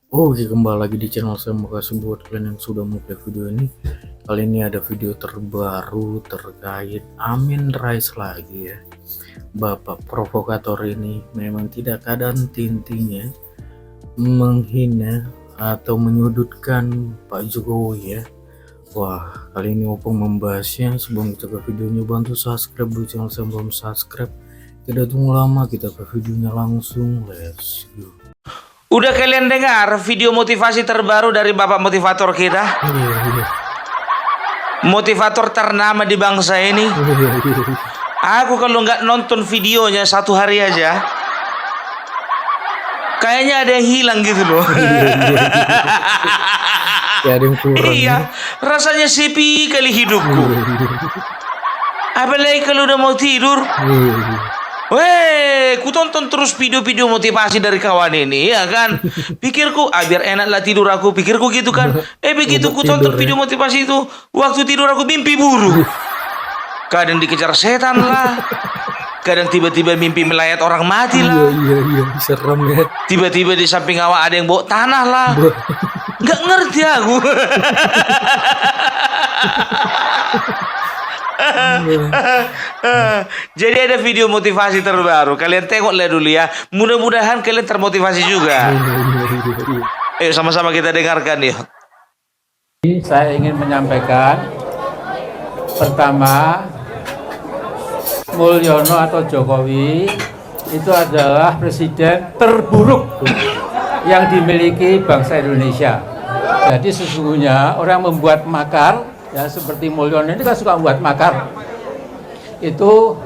Oke, kembali lagi di channel saya. Makasih buat kalian yang sudah mengklik video ini. Kali ini ada video terbaru terkait Amin Rais lagi ya. Bapak provokator ini memang tidak ada henti-hentinya menghina atau menyudutkan Pak Jokowi ya. Wah, kali ini Opung membahasnya. Sebelum kita ke videonya, bantu subscribe dulu channel saya, belum subscribe. Tidak tunggu lama, kita ke videonya langsung. Let's go. Udah kalian dengar video motivasi terbaru dari Bapak motivator kita? Iya. Motivator ternama di bangsa ini. Aku kalau nggak nonton videonya satu hari aja, kayaknya ada yang hilang gitu loh. Ya, ada yang kurang. Iya, rasanya sepi kali hidupku. Apalagi kalau udah mau tidur. Weh, ku tonton terus video-video motivasi dari kawan ini, ya kan? Pikirku, biar enak lah tidur aku. Pikirku gitu kan. Begitu ku tonton video motivasi itu, waktu tidur aku mimpi buruk. Kadang dikejar setan lah. Kadang tiba-tiba mimpi melayat orang mati lah. Iya, serem ya. Tiba-tiba di samping awak ada yang bawa tanah lah. Nggak ngerti aku. Jadi ada video motivasi terbaru. Kalian tengok lah dulu ya. Mudah-mudahan kalian termotivasi juga. Ayo sama-sama kita dengarkan ya. Saya ingin menyampaikan, pertama, Mulyono atau Jokowi itu adalah presiden terburuk yang dimiliki bangsa Indonesia. Jadi sesungguhnya orang membuat makar, ya seperti Mulyono ini kan suka membuat makar. Itu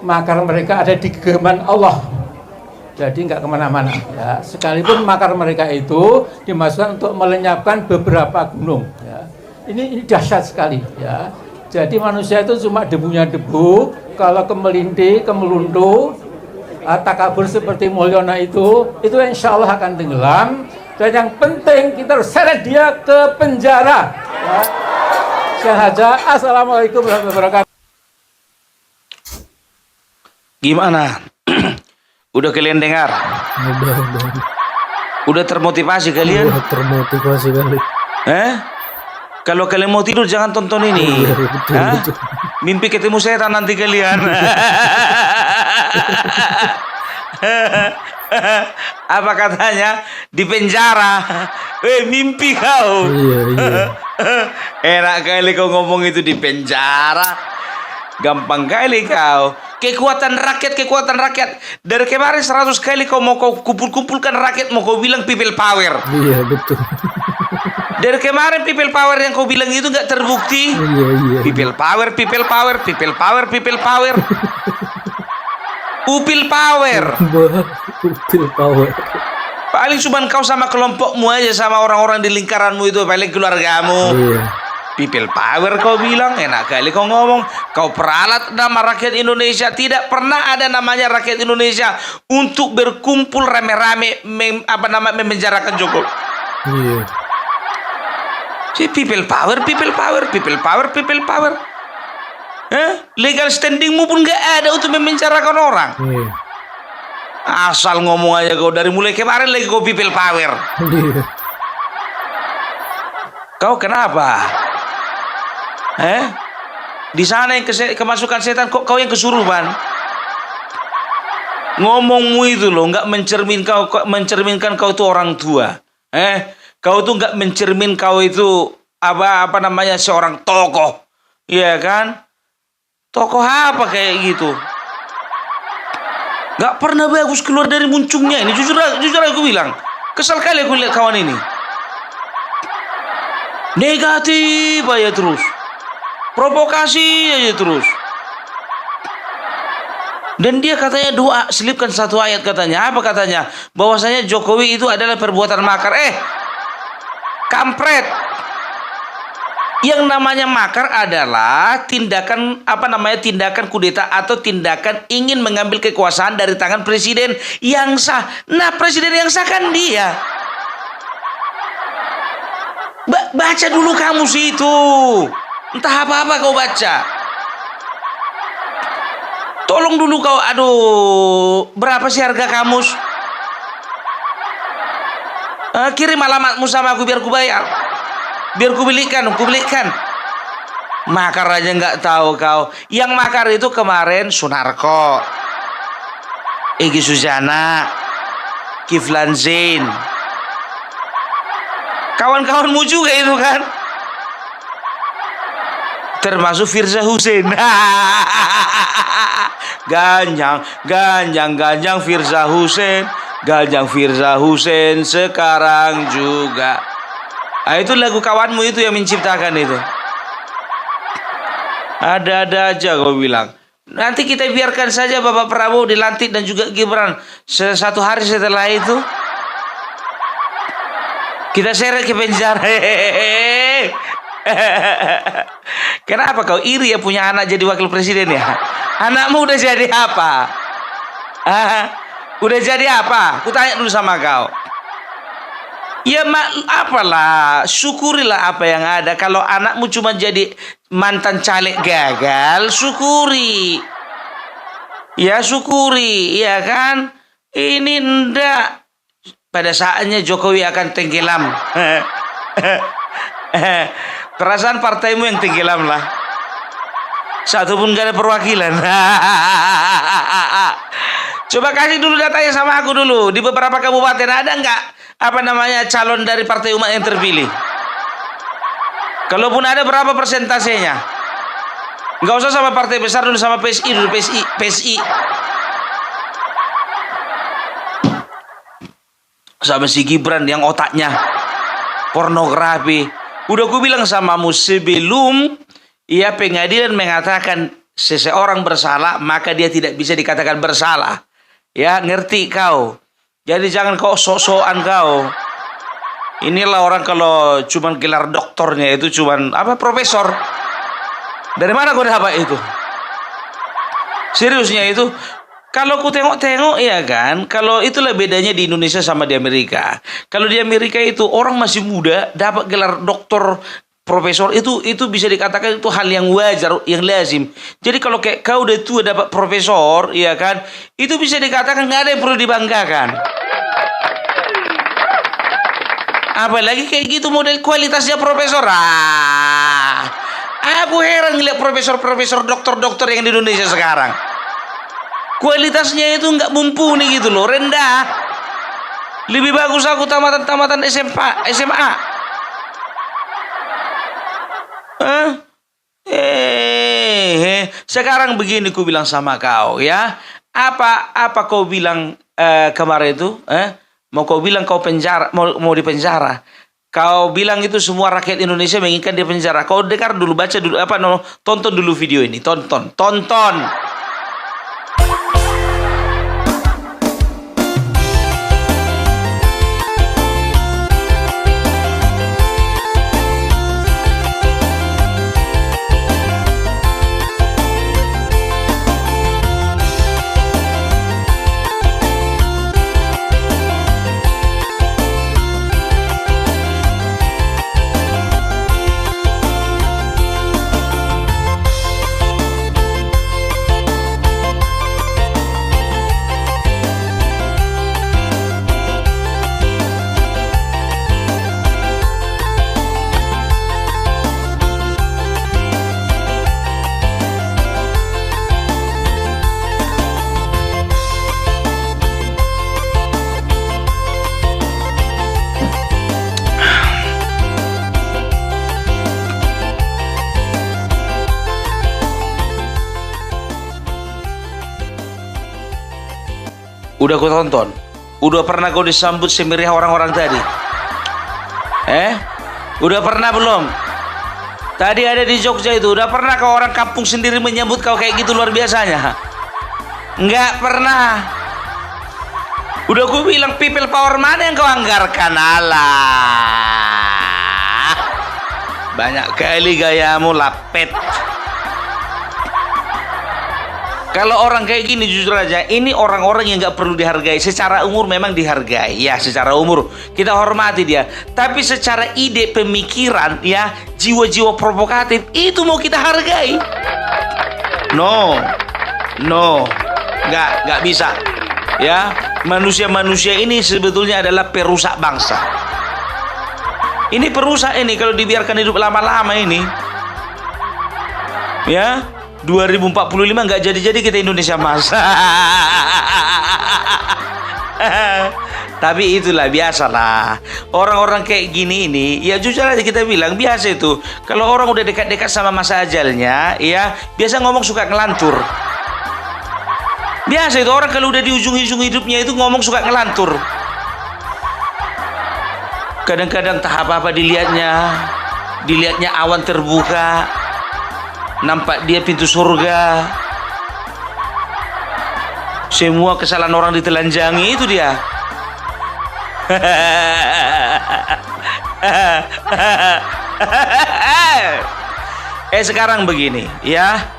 makar mereka ada di genggaman Allah. Jadi nggak kemana-mana. Ya. Sekalipun makar mereka itu dimasukkan untuk melenyapkan beberapa gunung. Ya. Ini dahsyat sekali. Ya. Jadi manusia itu cuma debunya debu. Kalau kemelinti, kemeluntu, takabur seperti Mulyono itu insya Allah akan tenggelam. Dan yang penting kita harus seret dia ke penjara. Ya. Sahaja. Assalamualaikum warahmatullahi wabarakatuh. Gimana? Udah kalian dengar? Udah termotivasi kalian? Udah termotivasi kali. Kalau kalian mau tidur jangan tonton ini. Betul. Mimpi ketemu setan nanti kalian. Apa katanya? Di penjara. Mimpi kau. Iya. Enak kali kau ngomong itu di penjara. Gampang kali kau. Kekuatan rakyat. Dari kemarin 100 kali kau mau kau kumpulkan rakyat, mau kau bilang people power. Iya, betul. Dari kemarin people power yang kau bilang itu nggak terbukti. Iya. People power. Upil power. Upil power. Paling cuma kau sama kelompokmu aja, sama orang-orang di lingkaranmu itu, paling keluargamu. Iya. People power kau bilang, enak kali kau ngomong. Kau peralat nama rakyat Indonesia. Tidak pernah ada namanya rakyat Indonesia untuk berkumpul rame-rame memenjarakan Jokowi. Iya. Si people power. Legal standingmu pun gak ada untuk memenjarakan orang. Iya. Asal ngomong aja kau, dari mulai kemarin lagi kau people power. Iya. Kau kenapa? Di sana yang kemasukan setan, kok kau yang kesurupan? Ngomongmu itu loh nggak mencerminkan kau itu orang tua. Kau tuh nggak mencermin kau itu seorang tokoh, iya kan? Tokoh apa kayak gitu? Nggak pernah bagus keluar dari muncungnya ini. Jujur aku bilang, kesal kali aku lihat kawan ini. Negatif aja terus, provokasi aja terus. Dan dia katanya selipkan satu ayat katanya. Apa katanya? Bahwasanya Jokowi itu adalah perbuatan makar. Kampret. Yang namanya makar adalah tindakan tindakan kudeta atau tindakan ingin mengambil kekuasaan dari tangan presiden yang sah. Nah, presiden yang sah kan dia. Baca dulu kamus itu. Entah apa-apa kau baca. Tolong dulu kau, berapa sih harga kamus? Kirim alamatmu sama aku biar ku bayar. Biar ku belikan. Makar aja nggak tahu kau. Yang makar itu kemarin Sunarko, Egy Sujana, Kiflan Zain, kawan-kawanmu juga itu kan. Termasuk Firza Husein. Ganjang Firza Husein. Ganjang Firza Husein sekarang juga. Itu lagu kawanmu itu yang menciptakan itu. Ada-ada aja kau bilang. Nanti kita biarkan saja Bapak Prabowo dilantik dan juga Gibran. Satu hari setelah itu kita seret ke penjara. Kenapa kau iri ya punya anak jadi wakil presiden ya? Anakmu udah jadi apa? Udah jadi apa? Kutanya dulu sama kau. Ya apalah, syukurilah apa yang ada. Kalau anakmu cuma jadi mantan caleg gagal, syukuri. Ya syukuri, ya kan? Ini ndak. Pada saatnya Jokowi akan tenggelam. Perasaan partaimu yang tenggelam lah. Satu pun gak ada perwakilan. Coba kasih dulu datanya sama aku dulu. Di beberapa kabupaten ada nggak calon dari Partai Umat yang terpilih? Kalaupun ada, berapa persentasenya? Nggak usah sama partai besar dulu, sama PSI dulu, PSI. Sama si Gibran yang otaknya pornografi. Udah aku bilang samamu sebelum pengadilan mengatakan seseorang bersalah, maka dia tidak bisa dikatakan bersalah. Ya, ngerti kau? Jadi jangan kau sok-sokan kau. Inilah orang kalau cuman gelar doktornya itu cuman profesor. Dari mana kau dapat itu? Seriusnya itu. Kalau ku tengok-tengok ya kan, kalau itulah bedanya di Indonesia sama di Amerika. Kalau di Amerika itu orang masih muda dapat gelar doktor, profesor, itu bisa dikatakan itu hal yang wajar, yang lazim. Jadi kalau kayak kau udah tua dapat profesor, ya kan, itu bisa dikatakan nggak ada yang perlu dibanggakan. Apalagi kayak gitu model kualitasnya profesor. Aku heran ngeliat profesor-profesor, dokter-dokter yang di Indonesia sekarang. Kualitasnya itu nggak mumpuni gitu loh, rendah. Lebih bagus aku tamatan SMA. Sekarang begini ku bilang sama kau ya. Apa kau bilang kemarin itu? Mau kau bilang kau penjara, mau di penjara. Kau bilang itu semua rakyat Indonesia menginginkan dia penjara. Kau dengar dulu, baca dulu tonton dulu video ini, tonton. Udah kau tonton? Udah pernah kau disambut semeriah orang-orang tadi? Udah pernah belum? Tadi ada di Jogja itu, udah pernah kau orang kampung sendiri menyambut kau kayak gitu luar biasanya? Nggak pernah. Udah ku bilang people power mana yang kau anggarkan? Alah, banyak kali gayamu lapet. Kalau orang kayak gini jujur aja, ini orang-orang yang nggak perlu dihargai. Secara umur memang dihargai, ya secara umur kita hormati dia. Tapi secara ide, pemikiran, ya jiwa-jiwa provokatif itu mau kita hargai? No, nggak bisa. Ya, manusia-manusia ini sebetulnya adalah perusak bangsa. Ini perusak ini kalau dibiarkan hidup lama-lama ini. Ya, 2045 nggak jadi-jadi kita Indonesia Mas. Tapi itulah biasalah orang-orang kayak gini ini, ya jujur aja kita bilang biasa itu. Kalau orang udah dekat-dekat sama masa ajalnya, ya biasa ngomong suka ngelantur. Biasa itu orang kalau udah di ujung-ujung hidupnya itu ngomong suka ngelantur. Kadang-kadang tak apa-apa dilihatnya awan terbuka, nampak dia pintu surga. Semua kesalahan orang ditelanjangi, itu dia. Sekarang begini ya,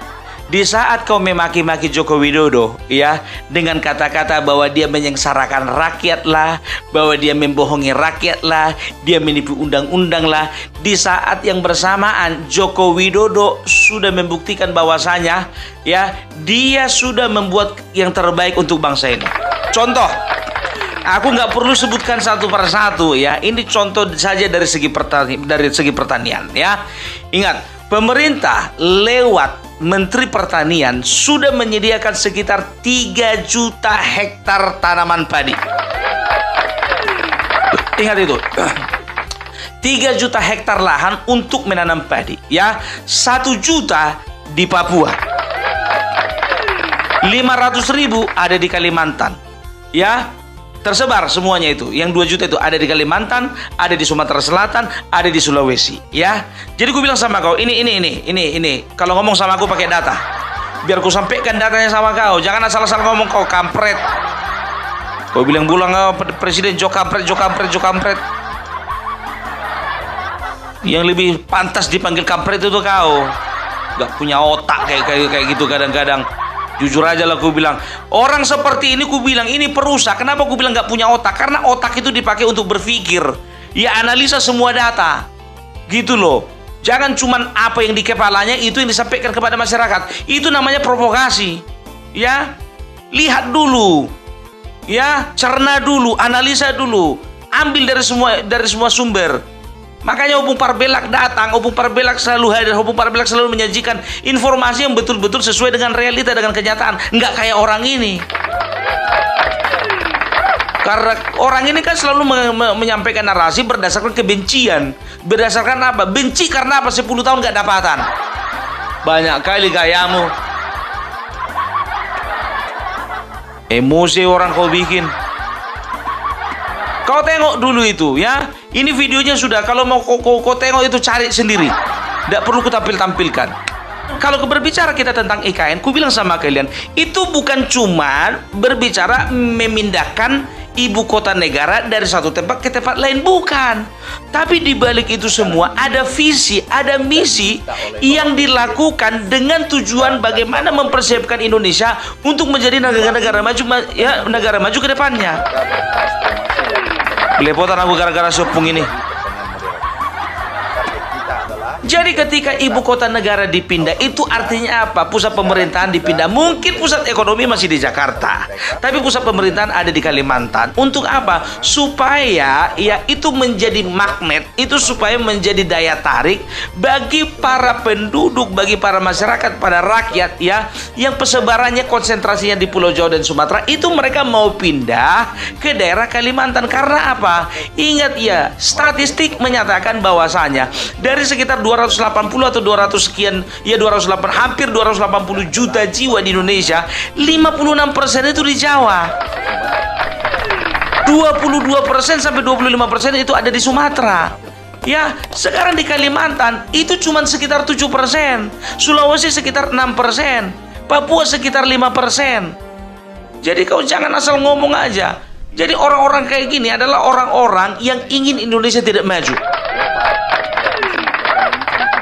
di saat kau memaki-maki Joko Widodo ya, dengan kata-kata bahwa dia menyengsarakan rakyat lah, bahwa dia membohongi rakyat lah, dia menipu undang-undang lah, di saat yang bersamaan Joko Widodo sudah membuktikan bahwasanya ya, dia sudah membuat yang terbaik untuk bangsa ini. Contoh, aku nggak perlu sebutkan satu persatu ya. Ini contoh saja dari segi pertanian ya. Ingat, pemerintah lewat Menteri Pertanian sudah menyediakan sekitar 3 juta hektar tanaman padi. Ingat itu. 3 juta hektar lahan untuk menanam padi ya. 1 juta di Papua. 500.000 ada di Kalimantan. Ya, tersebar semuanya itu. Yang 2 juta itu ada di Kalimantan, ada di Sumatera Selatan, ada di Sulawesi, ya. Jadi gue bilang sama kau, ini. Kalau ngomong sama aku pakai data. Biar ku sampaikan datanya sama kau. Jangan asal-asal ngomong kau kampret. Kau bilang Presiden Jo kampret. Yang lebih pantas dipanggil kampret itu kau. Gak punya otak kayak gitu kadang-kadang. Jujur aja lah aku bilang, orang seperti ini ku bilang ini perusak. Kenapa ku bilang gak punya otak? Karena otak itu dipakai untuk berpikir. Ya analisa semua data. Gitu loh. Jangan cuman apa yang di kepalanya itu yang disampaikan kepada masyarakat. Itu namanya provokasi. Ya, lihat dulu. Ya, cerna dulu, analisa dulu. Ambil dari semua sumber. Makanya Opung Parbelak datang, Opung Parbelak selalu hadir, Opung Parbelak selalu menyajikan informasi yang betul-betul sesuai dengan realita, dengan kenyataan. Nggak kayak orang ini. Karena orang ini kan selalu menyampaikan narasi berdasarkan kebencian. Berdasarkan apa? Benci karena apa? 10 tahun nggak dapatan. Banyak kali gayamu. Emosi orang kau bikin. Kau tengok dulu itu ya. Ini videonya sudah. Kalau mau kau tengok itu cari sendiri. Tidak perlu ku tampilkan. Kalau berbicara kita tentang IKN, ku bilang sama kalian, itu bukan cuma berbicara memindahkan ibu kota negara dari satu tempat ke tempat lain, bukan. Tapi di balik itu semua ada visi, ada misi yang dilakukan dengan tujuan bagaimana mempersiapkan Indonesia untuk menjadi negara maju ke depannya. Belepotan aku gara-gara sopung ini. Jadi ketika ibu kota negara dipindah, itu artinya apa? Pusat pemerintahan dipindah. Mungkin pusat ekonomi masih di Jakarta, tapi pusat pemerintahan ada di Kalimantan. Untuk apa? Supaya ya itu menjadi magnet, itu supaya menjadi daya tarik bagi para penduduk, bagi para masyarakat, para rakyat ya, yang persebarannya konsentrasinya di Pulau Jawa dan Sumatera. Itu mereka mau pindah ke daerah Kalimantan. Karena apa? Ingat ya, statistik menyatakan bahwasanya dari sekitar 280 atau 200 sekian, ya 280, hampir 280 juta jiwa di Indonesia, 56% itu di Jawa, 22% sampai 25% itu ada di Sumatera. Ya, sekarang di Kalimantan itu cuma sekitar 7%, Sulawesi sekitar 6%, Papua sekitar 5%. Jadi kau jangan asal ngomong aja. Jadi orang-orang kayak gini adalah orang-orang yang ingin Indonesia tidak maju.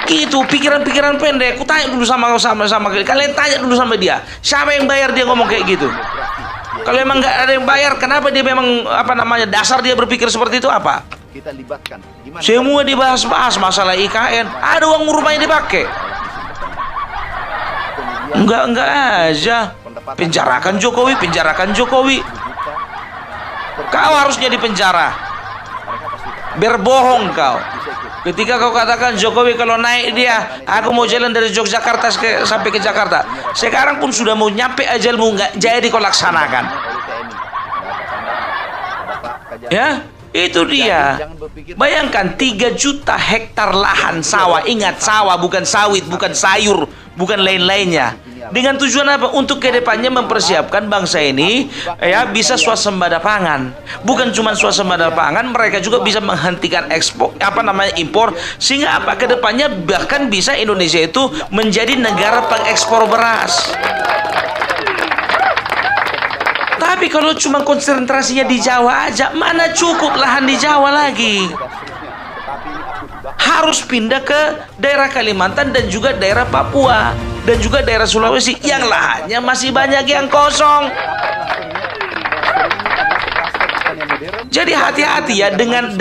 Gitu, pikiran-pikiran pendek. Ku tanya dulu sama kalian, tanya dulu sama dia, siapa yang bayar dia ngomong kayak gitu? Kalau emang nggak ada yang bayar, kenapa dia memang dasar dia berpikir seperti itu apa? Kita libatkan. Semua dibahas-bahas masalah IKN, ada uang rumahnya dipakai. Enggak aja. Penjarakan Jokowi. Kau harusnya di penjara. Berbohong kau. Ketika kau katakan Jokowi kalau naik dia, aku mau jalan dari Yogyakarta sampai ke Jakarta. Sekarang pun sudah mau nyampe ajalmu, nggak jadi kau laksanakan. Ya, itu dia. Bayangkan 3 juta hektar lahan sawah. Ingat, sawah bukan sawit, bukan sayur, bukan lain-lainnya. Dengan tujuan apa? Untuk kedepannya mempersiapkan bangsa ini ya bisa swasembada pangan. Bukan cuma swasembada pangan, mereka juga bisa menghentikan ekspor impor, sehingga apa? Kedepannya bahkan bisa Indonesia itu menjadi negara pengekspor beras. Tapi kalau cuma konsentrasinya di Jawa aja, mana cukup lahan di Jawa lagi. Harus pindah ke daerah Kalimantan dan juga daerah Papua dan juga daerah Sulawesi yang lahannya masih banyak yang kosong. Jadi hati-hati ya dengan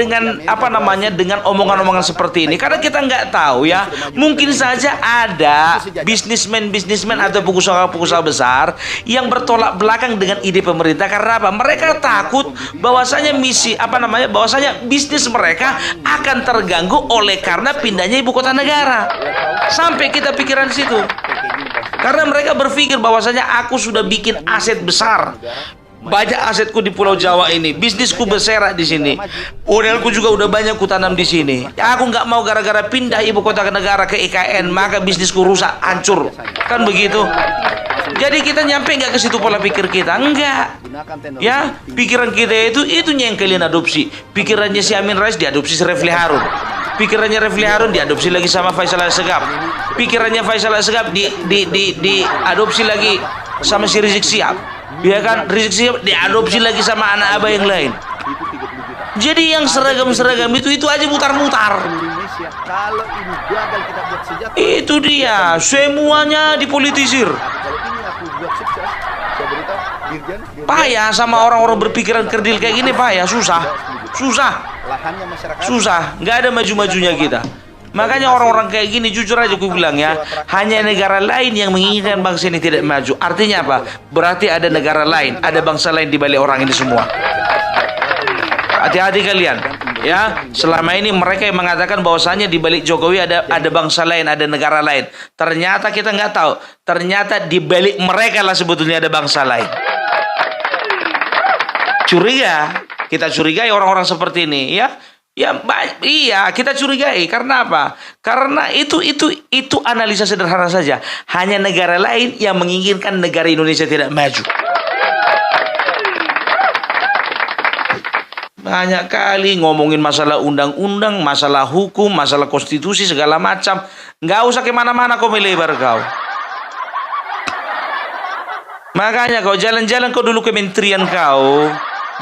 omongan-omongan seperti ini, karena kita nggak tahu ya, mungkin saja ada bisnismen atau pengusaha-pengusaha besar yang bertolak belakang dengan ide pemerintah. Karena apa? Mereka takut bahwasanya bahwasanya bisnis mereka akan terganggu oleh karena pindahnya ibu kota negara. Sampai kita pikiran situ. Karena mereka berpikir bahwasanya aku sudah bikin aset besar. Banyak asetku di Pulau Jawa ini, bisnisku berserak di sini, modalku juga udah banyak kutanam di sini. Ya, aku nggak mau gara-gara pindah ibu kota negara ke IKN maka bisnisku rusak, hancur, kan begitu. Jadi kita nyampe nggak ke situ pola pikir kita? Enggak. Ya, pikiran kita itu yang kalian adopsi. Pikirannya si Amin Rais diadopsi si Refli Harun. Pikirannya Refli Harun diadopsi lagi sama Faisal Assegaf. Pikirannya Faisal Assegaf diadopsi lagi sama si Rizik Syihab. Ya kan, Rizik Syihab diadopsi lagi sama anak abah yang lain. Jadi yang seragam-seragam itu aja mutar-mutar. Itu dia, semuanya dipolitisir. Payah sama orang-orang berpikiran kerdil kayak gini, payah, susah, nggak ada maju-majunya kita. Makanya orang-orang kayak gini, jujur aja aku bilang ya, hanya negara lain yang menginginkan bangsa ini tidak maju. Artinya apa? Berarti ada negara lain, ada bangsa lain di balik orang ini semua. Hati-hati kalian ya. Selama ini mereka yang mengatakan bahwasanya di balik Jokowi ada bangsa lain, ada negara lain. Ternyata kita nggak tahu. Ternyata di balik mereka lah sebetulnya ada bangsa lain. Kita curigai orang-orang seperti ini ya. Iya, kita curigai. Karena apa? Karena itu analisa sederhana saja. Hanya negara lain yang menginginkan negara Indonesia tidak maju. Banyak kali ngomongin masalah undang-undang, masalah hukum, masalah konstitusi, segala macam. Nggak usah kemana-mana kau melebar kau. Makanya kau jalan-jalan kau dulu kementerian kau.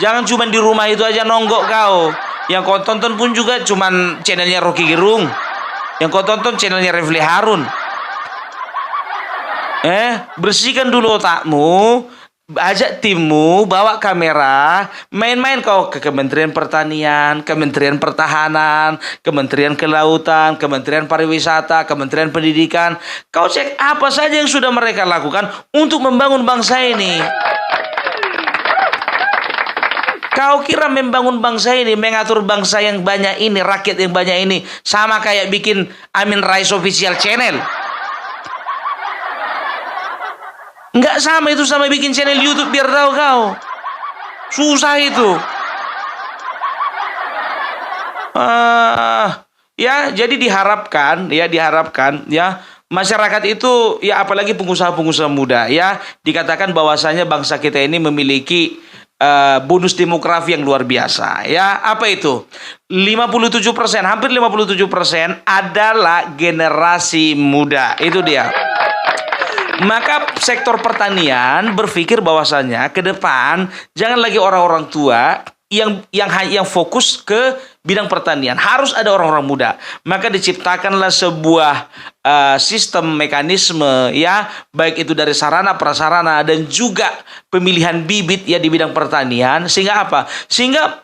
Jangan cuma di rumah itu aja nonggok kau. Yang kau tonton pun juga cuman channelnya Rocky Gerung. Yang kau tonton channelnya Refli Harun. Bersihkan dulu otakmu. Ajak timmu, bawa kamera. Main-main kau ke Kementerian Pertanian, Kementerian Pertahanan, Kementerian Kelautan, Kementerian Pariwisata, Kementerian Pendidikan. Kau cek apa saja yang sudah mereka lakukan untuk membangun bangsa ini. Kau kira membangun bangsa ini, mengatur bangsa yang banyak ini, rakyat yang banyak ini, sama kayak bikin Amin Rais official channel? Enggak sama, itu sama bikin channel YouTube biar tahu kau. Susah itu. Jadi diharapkan masyarakat itu ya, apalagi pengusaha-pengusaha muda ya, dikatakan bahwasanya bangsa kita ini memiliki bonus demografi yang luar biasa ya. Apa itu? 57%, hampir 57% adalah generasi muda. Itu dia. Maka sektor pertanian berpikir bahwasanya ke depan jangan lagi orang-orang tua yang fokus ke bidang pertanian, harus ada orang-orang muda. Maka diciptakanlah sebuah sistem mekanisme ya, baik itu dari sarana prasarana dan juga pemilihan bibit ya di bidang pertanian, sehingga apa? Sehingga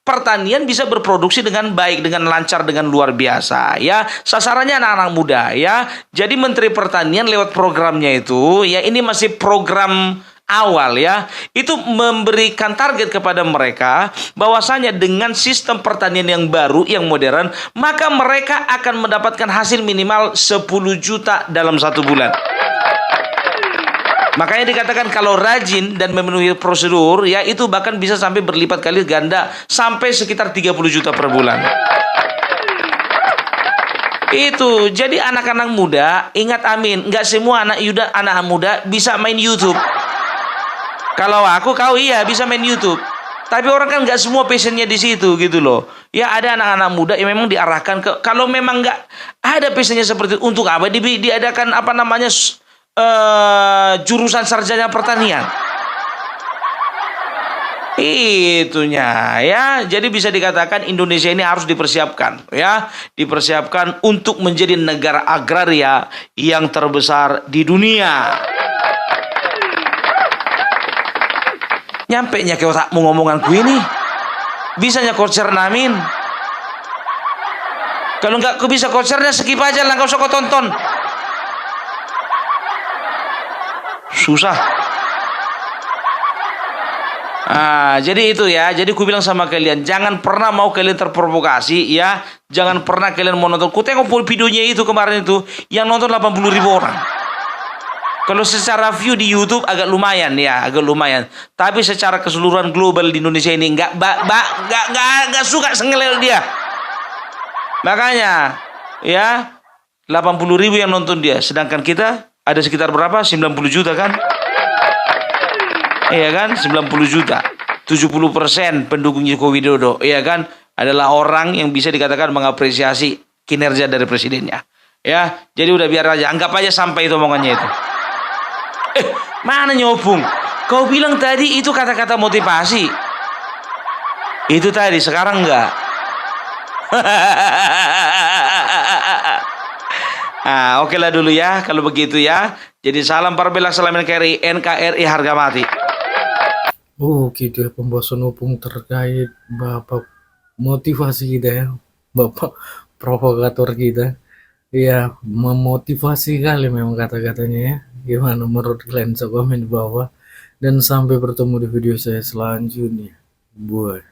pertanian bisa berproduksi dengan baik, dengan lancar, dengan luar biasa ya. Sasarannya anak-anak muda ya. Jadi Menteri Pertanian lewat programnya itu ya, ini masih program awal ya, itu memberikan target kepada mereka bahwasanya dengan sistem pertanian yang baru, yang modern, maka mereka akan mendapatkan hasil minimal 10 juta dalam 1 bulan. Makanya dikatakan kalau rajin dan memenuhi prosedur ya, itu bahkan bisa sampai berlipat kali ganda sampai sekitar 30 juta per bulan. Itu, jadi anak-anak muda, ingat Amin, nggak semua anak muda bisa main YouTube. Kalau kau iya bisa main YouTube. Tapi orang kan nggak semua passionnya di situ gitu loh. Ya ada anak-anak muda yang memang diarahkan ke, kalau memang nggak ada passionnya seperti itu, untuk apa diadakan apa namanya jurusan sarjana pertanian. Itunya ya, jadi bisa dikatakan Indonesia ini harus dipersiapkan ya, dipersiapkan untuk menjadi negara agraria yang terbesar di dunia. Nyampe nya ke otakmu ngomonganku ini, bisanya kau cernamin. Kalau nggak kau bisa kau cerna, skip aja lah, nggak usah kau tonton. Susah. Jadi itu ya. Jadi ku bilang sama kalian, jangan pernah mau kalian terprovokasi ya. Jangan pernah kalian mau nonton. Ku tengok videonya itu kemarin itu, yang nonton 80.000 orang. Kalau secara view di YouTube agak lumayan ya, agak lumayan. Tapi secara keseluruhan global di Indonesia ini nggak suka sengelel dia. Makanya ya 80.000 yang nonton dia, sedangkan kita ada sekitar berapa? 90 juta kan? Iya kan, 90 juta, 70% pendukung Joko Widodo, iya kan, adalah orang yang bisa dikatakan mengapresiasi kinerja dari presidennya. Ya, jadi udah biar aja, anggap aja sampai itu omongannya itu. Mana nyobung? Kau bilang tadi itu kata-kata motivasi. Itu tadi, sekarang enggak. Oke lah dulu ya, kalau begitu ya. Jadi salam perbela Salam NKRI harga mati. Gitu ya pembahasan opung terkait Bapak motivasi kita ya, Bapak provokator kita. Ya, memotivasi kali memang kata-katanya ya. Gimana menurut kalian? Komen di bawah. Dan sampai bertemu di video saya selanjutnya. Bye.